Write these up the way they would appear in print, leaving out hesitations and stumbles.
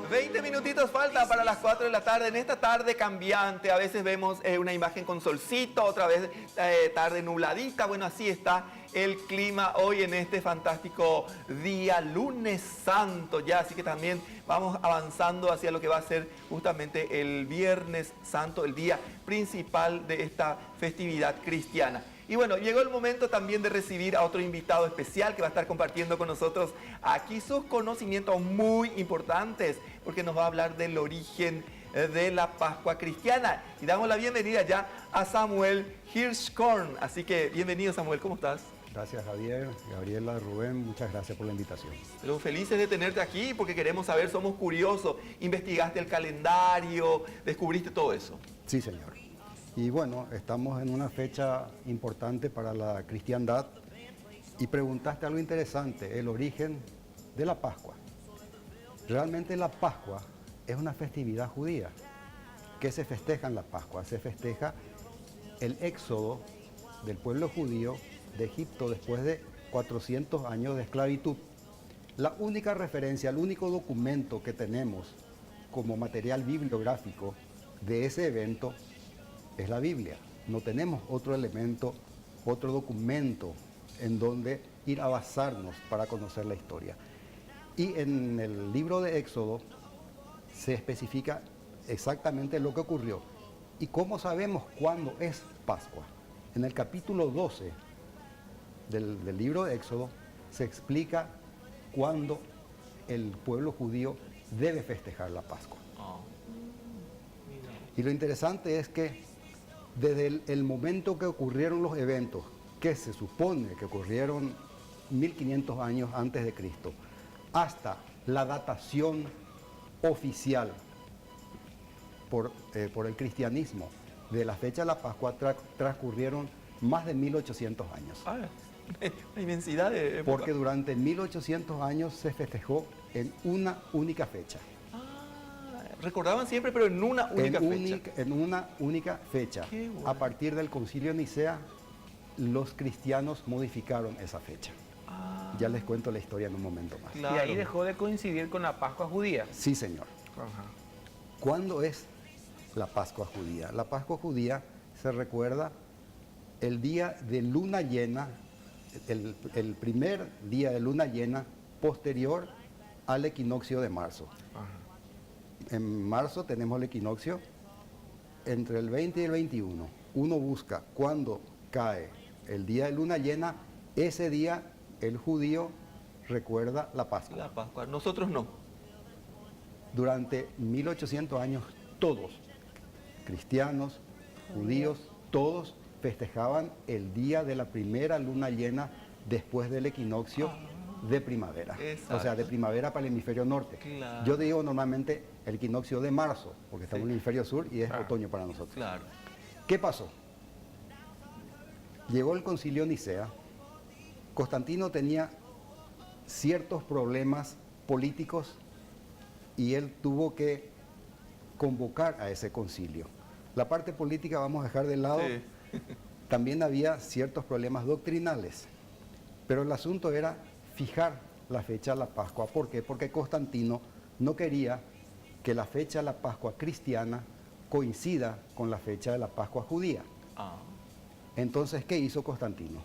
20 minutitos falta para las 4 de la tarde. En esta tarde cambiante, a veces vemos una imagen con solcito, otra vez tarde nubladita. Bueno, así está el clima hoy en este fantástico día, lunes santo ya. Así que también vamos avanzando hacia lo que va a ser justamente el viernes santo, el día principal de esta festividad cristiana. Y bueno, llegó el momento también de recibir a otro invitado especial que va a estar compartiendo con nosotros aquí sus conocimientos muy importantes, porque nos va a hablar del origen de la Pascua cristiana. Y damos la bienvenida ya a Samuel Hirschhorn. Así que bienvenido, Samuel, ¿cómo estás? Gracias, Javier, Gabriela, Rubén, muchas gracias por la invitación. Pero felices de tenerte aquí porque queremos saber, somos curiosos. Investigaste el calendario, descubriste todo eso. Sí, señor. Y bueno, estamos en una fecha importante para la cristiandad y preguntaste algo interesante, el origen de la Pascua. Realmente la Pascua es una festividad judía. ¿Qué se festeja en la Pascua? Se festeja el éxodo del pueblo judío de Egipto después de 400 años de esclavitud. La única referencia, el único documento que tenemos como material bibliográfico de ese evento es la Biblia. No tenemos otro elemento, otro documento en donde ir a basarnos para conocer la historia. Y en el libro de Éxodo se especifica exactamente lo que ocurrió. ¿Y cómo sabemos cuándo es Pascua? En el capítulo 12 del libro de Éxodo se explica cuándo el pueblo judío debe festejar la Pascua. Y lo interesante es que desde el momento que ocurrieron los eventos, que se supone que ocurrieron 1500 años antes de Cristo, hasta la datación oficial por el cristianismo de la fecha de la Pascua, transcurrieron más de 1800 años. La inmensidad de época. Porque durante 1800 años se festejó en una única fecha. Recordaban siempre, pero en una única fecha. En una única fecha. Bueno. A partir del Concilio de Nicea, los cristianos modificaron esa fecha. Ya les cuento la historia en un momento más. Claro. Y ahí dejó de coincidir con la Pascua judía. Sí, señor. Ajá. ¿Cuándo es la Pascua judía? La Pascua judía se recuerda el día de luna llena, el primer día de luna llena posterior al equinoccio de marzo. Ajá. En marzo tenemos el equinoccio entre el 20 y el 21. Uno busca cuando cae el día de luna llena, ese día el judío recuerda la Pascua. La Pascua, nosotros no. Durante 1800 años todos, cristianos, judíos, todos festejaban el día de la primera luna llena después del equinoccio de primavera. Exacto. O sea, de primavera para el hemisferio norte. Claro. Yo digo normalmente el equinoccio de marzo, porque estamos en el hemisferio sur y es Claro. otoño para nosotros. Claro. ¿Qué pasó? Llegó el Concilio de Nicea. Constantino tenía ciertos problemas políticos y él tuvo que convocar a ese concilio. La parte política vamos a dejar de lado. Sí. También había ciertos problemas doctrinales, pero el asunto era fijar la fecha de la Pascua. ¿Por qué? Porque Constantino no quería que la fecha de la Pascua cristiana coincida con la fecha de la Pascua judía. Entonces, ¿qué hizo Constantino?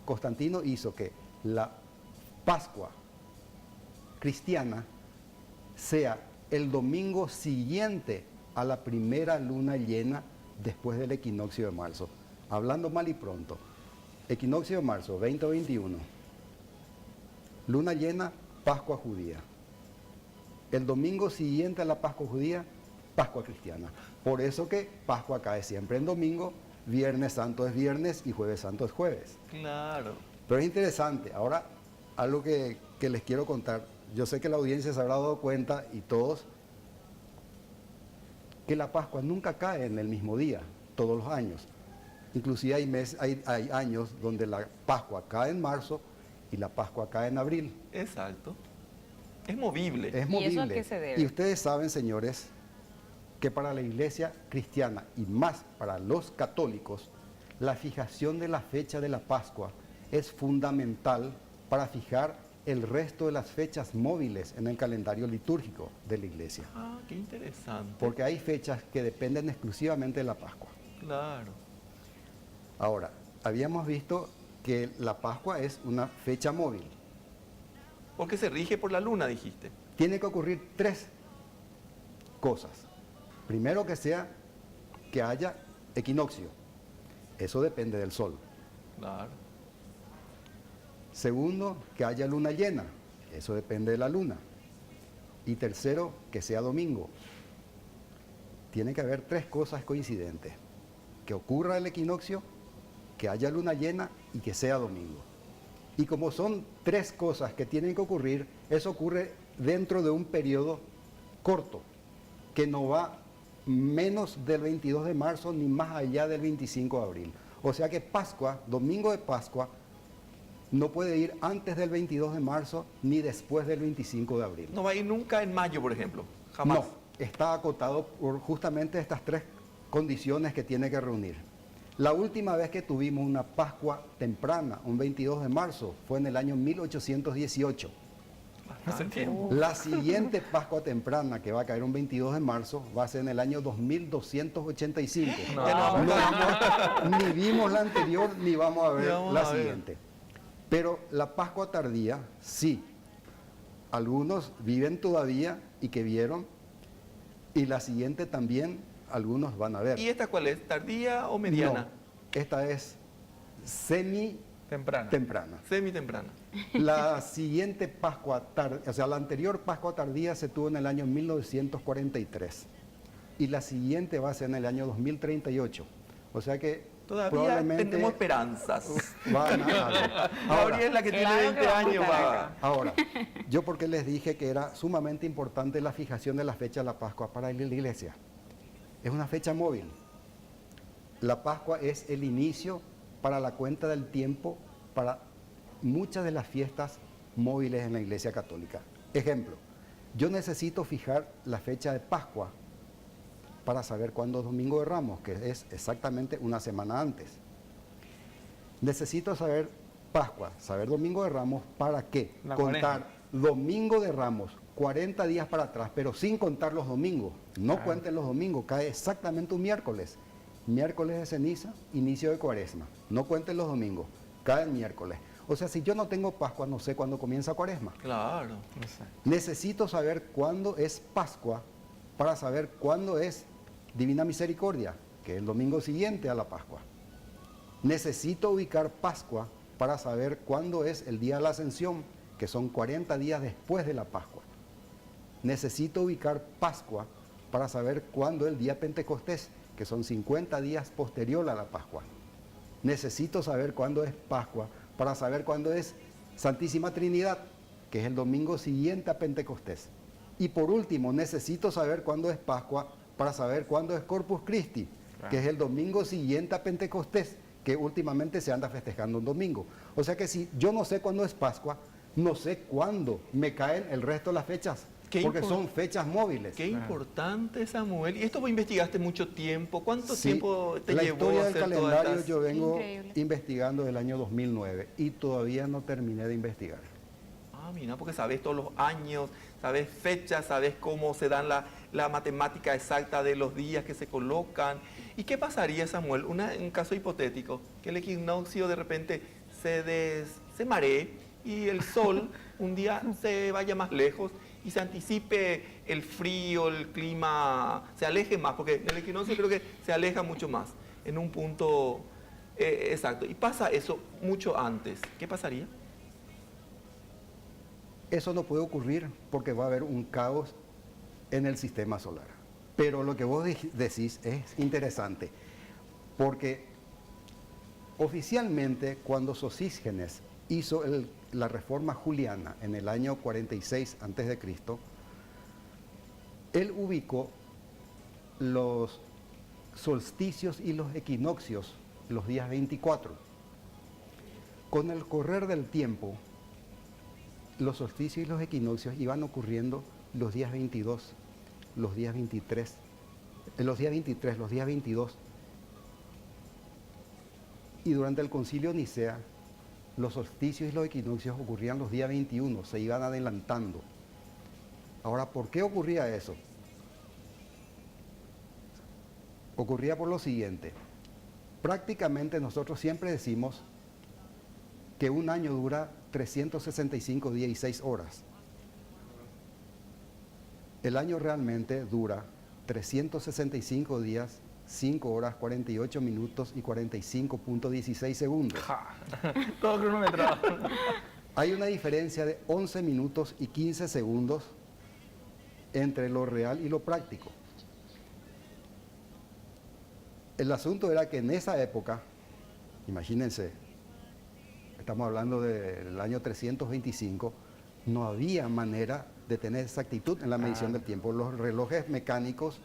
Constantino hizo que la Pascua cristiana sea el domingo siguiente a la primera luna llena después del equinoccio de marzo. Hablando mal y pronto, equinoccio de marzo 2021, luna llena, Pascua judía. El domingo siguiente a la Pascua judía, Pascua cristiana. Por eso que Pascua cae siempre en domingo, Viernes Santo es viernes y Jueves Santo es jueves. Claro. Pero es interesante. Ahora, algo que les quiero contar. Yo sé que la audiencia se habrá dado cuenta, y todos, que la Pascua nunca cae en el mismo día, todos los años. Inclusive hay años donde la Pascua cae en marzo y la Pascua cae en abril. Exacto. Es movible. Es movible. ¿Y eso a qué se debe? Y ustedes saben, señores, que para la iglesia cristiana y más para los católicos, la fijación de la fecha de la Pascua es fundamental para fijar el resto de las fechas móviles en el calendario litúrgico de la iglesia. Ah, qué interesante. Porque hay fechas que dependen exclusivamente de la Pascua. Claro. Ahora, habíamos visto que la Pascua es una fecha móvil. Porque se rige por la luna, dijiste. Tiene que ocurrir tres cosas. Primero que haya equinoccio. Eso depende del sol. Claro. Segundo, que haya luna llena. Eso depende de la luna. Y tercero, que sea domingo. Tiene que haber tres cosas coincidentes. Que ocurra el equinoccio, que haya luna llena y que sea domingo. Y como son tres cosas que tienen que ocurrir, eso ocurre dentro de un periodo corto, que no va menos del 22 de marzo ni más allá del 25 de abril. O sea que Pascua, domingo de Pascua, no puede ir antes del 22 de marzo ni después del 25 de abril. No va a ir nunca en mayo, por ejemplo. Jamás. No, está acotado por justamente estas tres condiciones que tiene que reunir. La última vez que tuvimos una Pascua temprana, un 22 de marzo, fue en el año 1818. Hace tiempo. La siguiente Pascua temprana, que va a caer un 22 de marzo, va a ser en el año 2285. No. Ya no vamos Ni vimos la anterior, ni vamos a ver Ni vamos la a ver. siguiente. Pero la Pascua tardía, sí. Algunos viven todavía y que vieron, y la siguiente también algunos van a ver. ¿Y esta cuál es? ¿Tardía o mediana? No, esta es Temprana. semi-temprana. Semi-temprana. La siguiente Pascua tardía, o sea, la anterior Pascua tardía se tuvo en el año 1943 y la siguiente va a ser en el año 2038. O sea que Todavía probablemente tenemos esperanzas. va a ganar. Gabriel es la que tiene Claro que 20 va a años. juntar Va. acá. Ahora, yo porque les dije que era sumamente importante la fijación de la fecha de la Pascua para la iglesia. Es una fecha móvil. La Pascua es el inicio para la cuenta del tiempo para muchas de las fiestas móviles en la Iglesia Católica. Ejemplo, yo necesito fijar la fecha de Pascua para saber cuándo es Domingo de Ramos, que es exactamente una semana antes. Necesito saber Pascua, saber Domingo de Ramos, ¿para qué? La Contar Domingo de Ramos 40 días para atrás, pero sin contar los domingos. No Claro. cuenten los domingos, cae exactamente un miércoles. Miércoles de ceniza, inicio de Cuaresma. No cuenten los domingos, cae el miércoles. O sea, si yo no tengo Pascua, no sé cuándo comienza Cuaresma. Claro. Exacto. Necesito saber cuándo es Pascua para saber cuándo es Divina Misericordia, que es el domingo siguiente a la Pascua. Necesito ubicar Pascua para saber cuándo es el día de la Ascensión, que son 40 días después de la Pascua. Necesito ubicar Pascua para saber cuándo es el día Pentecostés, que son 50 días posterior a la Pascua. Necesito saber cuándo es Pascua para saber cuándo es Santísima Trinidad, que es el domingo siguiente a Pentecostés. Y por último, necesito saber cuándo es Pascua para saber cuándo es Corpus Christi, que es el domingo siguiente a Pentecostés, que últimamente se anda festejando un domingo. O sea que si yo no sé cuándo es Pascua, no sé cuándo me caen el resto de las fechas, Qué porque impor- son fechas móviles. Qué importante, Samuel. ¿Y esto vos investigaste mucho tiempo? ¿Cuánto Sí, tiempo te la llevó historia a del hacer todas calendario estas? yo vengo Increíble. investigando del año 2009 y todavía no terminé de investigar. Ah, mira, porque sabes todos los años, sabes fechas, sabes cómo se dan la matemática exacta de los días que se colocan. ¿Y qué pasaría, Samuel? Un caso hipotético, que el equinoccio de repente se maree y el sol un día se vaya más lejos y se anticipe el frío, el clima, se aleje más, porque el equinoccio creo que se aleja mucho más, en un punto exacto. Y pasa eso mucho antes. ¿Qué pasaría? Eso no puede ocurrir porque va a haber un caos en el sistema solar. Pero lo que vos decís es interesante, porque oficialmente cuando Sosígenes hizo la reforma juliana en el año 46 a.C., él ubicó los solsticios y los equinoccios los días 24. Con el correr del tiempo, los solsticios y los equinoccios iban ocurriendo los días 22, los días 23, los días 23, los días 22. Y durante el concilio de Nicea, los solsticios y los equinoccios ocurrían los días 21, se iban adelantando. Ahora, ¿por qué ocurría eso? Ocurría por lo siguiente. Prácticamente nosotros siempre decimos que un año dura 365 días y 6 horas. El año realmente dura 365 días, 5 horas, 48 minutos y 45.16 segundos. Ja, todo cronometrado. Hay una diferencia de 11 minutos y 15 segundos entre lo real y lo práctico. El asunto era que en esa época, imagínense, estamos hablando del año 325, no había manera de tener exactitud en la medición del tiempo. Los relojes mecánicos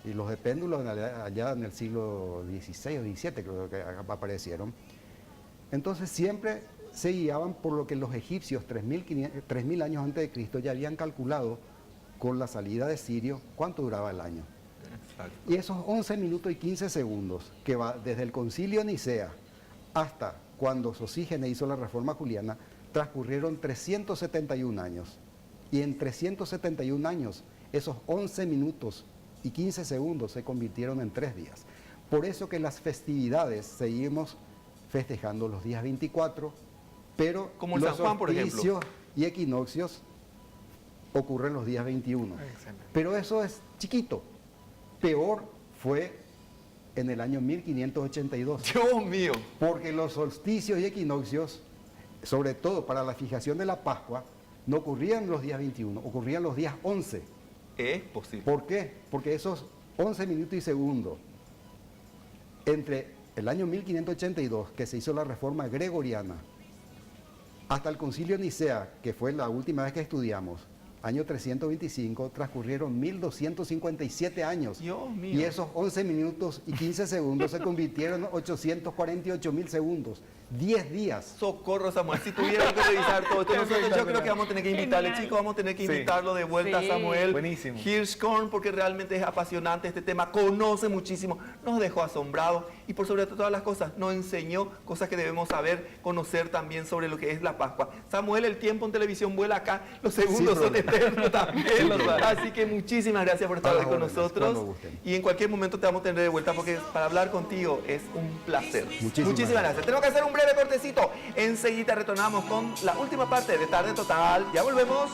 y los de péndulos allá en el siglo XVI o XVII creo que aparecieron. Entonces siempre se guiaban por lo que los egipcios 3.000 años antes de Cristo ya habían calculado con la salida de Sirio cuánto duraba el año. Exacto. Y esos 11 minutos y 15 segundos que va desde el concilio de Nicea hasta cuando Sosígenes hizo la reforma juliana, transcurrieron 371 años. Y en 371 años, esos 11 minutos y 15 segundos se convirtieron en 3 días. Por eso que las festividades seguimos festejando los días 24, pero Como el los San Juan, por ejemplo. solsticios y equinoccios ocurren los días 21. Excelente. Pero eso es chiquito. Peor fue en el año 1582. Dios mío. Porque los solsticios y equinoccios, sobre todo para la fijación de la Pascua, no ocurrían los días 21, ocurrían los días 11. Es posible. ¿Por qué? Porque esos 11 minutos y segundos entre el año 1582, que se hizo la reforma gregoriana, hasta el concilio de Nicea, que fue la última vez que estudiamos, año 325, transcurrieron 1257 años. Dios mío. Y esos 11 minutos y 15 segundos se convirtieron en 848.000 segundos. 10 días. Socorro, Samuel, si tuviera que revisar todo esto, nosotros yo creo que vamos a tener que invitarle, Genial. chicos, vamos a tener que Sí. invitarlo de vuelta Sí. a Samuel Buenísimo. Hirschhorn, porque realmente es apasionante este tema, conoce muchísimo, nos dejó asombrados y por sobre todas las cosas nos enseñó cosas que debemos saber, conocer también sobre lo que es la Pascua. Samuel, el tiempo en televisión vuela acá, los segundos son problema. eternos también, Sin problema. así que muchísimas gracias por estar A hoy las con órdenes, nosotros cuando gusten. y en cualquier momento te vamos a tener de vuelta porque para hablar contigo es un placer. Muchísimas gracias. Tenemos que hacer un breve cortecito. Enseguida retornamos con la última parte de Tarde Total. Ya volvemos.